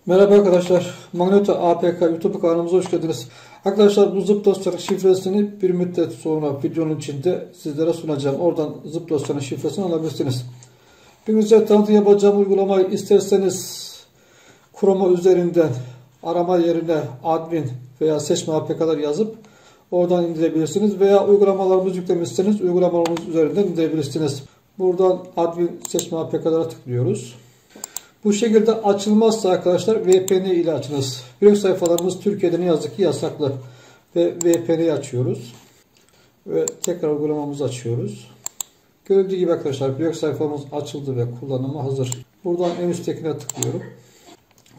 Merhaba arkadaşlar, Magneto APK YouTube kanalımıza hoş geldiniz. Arkadaşlar bu zip dosyanın şifresini bir müddet sonra videonun içinde sizlere sunacağım. Oradan zip dosyanın şifresini alabilirsiniz. Bir size tanıtım yapacağım uygulamayı isterseniz Chrome üzerinden arama yerine admin veya seçme APK'lar yazıp oradan indirebilirsiniz. Veya uygulamalarımızı yüklemişseniz uygulamalarımız üzerinden indirebilirsiniz. Buradan admin seçme APK'lara tıklıyoruz. Bu şekilde açılmazsa arkadaşlar VPNİle açınız. Blog sayfalarımız Türkiye'de ne yazık ki yasaklı. Ve VPN'i açıyoruz. Ve tekrar uygulamamızı açıyoruz. Gördüğü gibi arkadaşlar blog sayfamız açıldı ve kullanıma hazır. Buradan en üsttekine tıklıyorum.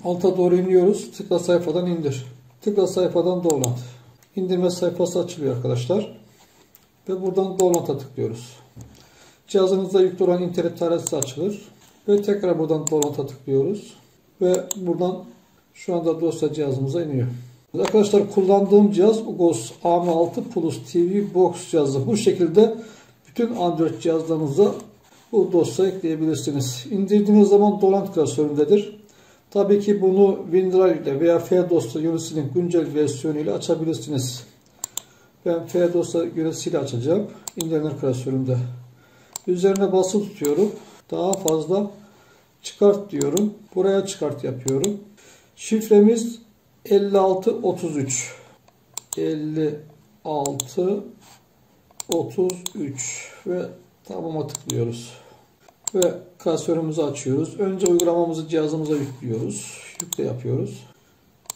Alta doğru iniyoruz. Tıkla sayfadan indir. Tıkla sayfadan download. İndirme sayfası açılıyor arkadaşlar. Ve buradan download'a tıklıyoruz. Cihazınızda yüklü olan internet tarihçesi açılır. Ve tekrar buradan download'a tıklıyoruz. Ve buradan şu anda dosya cihazımıza iniyor. Arkadaşlar kullandığım cihaz UGOS AM6 Plus TV Box cihazı. Bu şekilde bütün Android cihazlarınıza bu dosya ekleyebilirsiniz. İndirdiğiniz zaman download klasöründedir. Tabii ki bunu WinRAR ile veya F-dosya yöneticisinin güncel versiyonu ile açabilirsiniz. Ben F-dosya yöneticisiyle açacağım. İndirenler klasöründe. Üzerine basılı tutuyorum. Daha fazla çıkart diyorum. Buraya çıkart yapıyorum. Şifremiz 5633. 5633 ve tamam'a tıklıyoruz. Ve klasörümüzü açıyoruz. Önce uygulamamızı cihazımıza yüklüyoruz. Yükle yapıyoruz.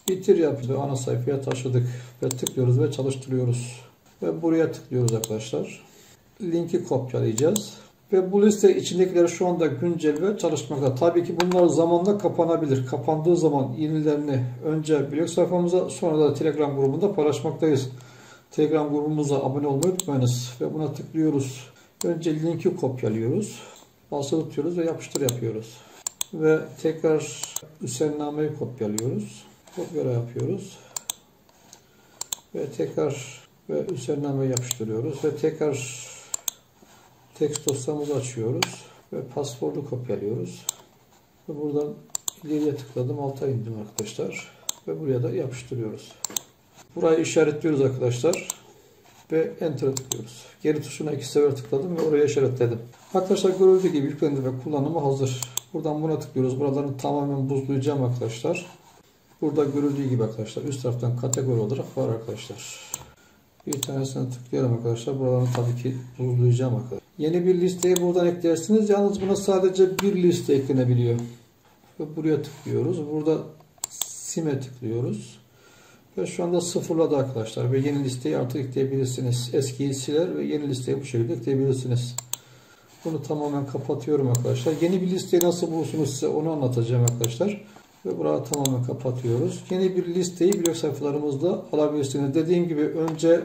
Bitir yapıyoruz. Ana sayfaya taşıdık. Ve tıklıyoruz ve çalıştırıyoruz. Ve buraya tıklıyoruz arkadaşlar. Linki kopyalayacağız. Ve bu liste içindekiler şu anda güncel ve çalışmakta. Tabii ki bunlar zamanla kapanabilir. Kapandığı zaman yenilerini önce blog sayfamıza sonra da Telegram grubunda paylaşmaktayız. Telegram grubumuza abone olmayı unutmayınız. Ve buna tıklıyoruz. Önce linki kopyalıyoruz. Basılı tutuyoruz ve yapıştır yapıyoruz. Ve tekrar üsyennameyi kopyalıyoruz. Kopyala yapıyoruz. Ve tekrar üsyennameyi yapıştırıyoruz. Ve tekrar text dosyamızı açıyoruz ve pasportu kopyalıyoruz. Ve buradan ileriye tıkladım, alta indim arkadaşlar. Ve buraya da yapıştırıyoruz. Burayı işaretliyoruz arkadaşlar. Ve Enter'a tıklıyoruz. Geri tuşuna 2 sefer tıkladım ve oraya işaretledim. Arkadaşlar görüldüğü gibi yüklendi ve kullanıma hazır. Buradan buna tıklıyoruz. Buralarını tamamen buzlayacağım arkadaşlar. Burada görüldüğü gibi arkadaşlar üst taraftan kategori olarak var arkadaşlar. Bir tanesine tıklayalım arkadaşlar. Buralarını tabii ki buzlayacağım arkadaşlar. Yeni bir listeyi buradan eklersiniz. Yalnız buna sadece bir liste eklenebiliyor. Ve buraya tıklıyoruz. Burada sim'e tıklıyoruz. Ve şu anda sıfırladı arkadaşlar. Ve yeni listeyi artık ekleyebilirsiniz. Eskiyi siler ve yeni listeyi bu şekilde ekleyebilirsiniz. Bunu tamamen kapatıyorum arkadaşlar. Yeni bir listeyi nasıl bulursunuz size onu anlatacağım arkadaşlar. Ve burayı tamamen kapatıyoruz. Yeni bir listeyi blog sayfalarımızda alabilirsiniz. Dediğim gibi önce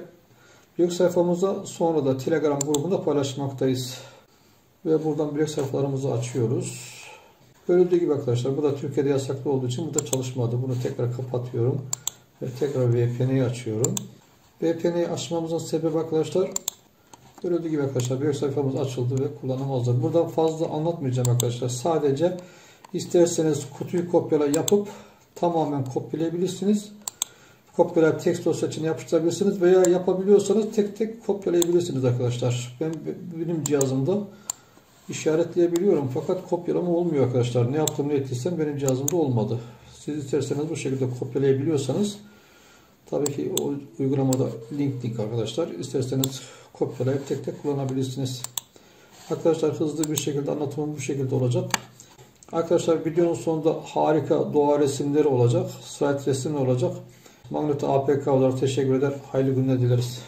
blog sayfamıza sonra da Telegram grubunda paylaşmaktayız. Ve buradan blog sayfalarımızı açıyoruz. Görüldüğü gibi arkadaşlar bu da Türkiye'de yasaklı olduğu için bu da çalışmadı. Bunu tekrar kapatıyorum. Ve tekrar VPN'i açıyorum. VPN'i açmamızın sebebi arkadaşlar görüldüğü gibi arkadaşlar blog sayfamız açıldı ve kullanıma hazır. Buradan fazla anlatmayacağım arkadaşlar. Sadece isterseniz kutuyu kopyala yapıp tamamen kopyalayabilirsiniz. Kopyalayıp text dosya için yapıştırabilirsiniz veya yapabiliyorsanız tek tek kopyalayabilirsiniz arkadaşlar. Benim cihazımda işaretleyebiliyorum fakat kopyalama olmuyor arkadaşlar. Ne yaptım ne ettiysem benim cihazımda olmadı. Siz isterseniz bu şekilde kopyalayabiliyorsanız tabii ki o uygulamada link arkadaşlar. İsterseniz kopyalayıp tek tek kullanabilirsiniz. Arkadaşlar hızlı bir şekilde anlatımım bu şekilde olacak. Arkadaşlar videonun sonunda harika doğa resimleri olacak. Slayt resimleri olacak. Magneto APK olarak teşekkür eder. Hayırlı günler dileriz.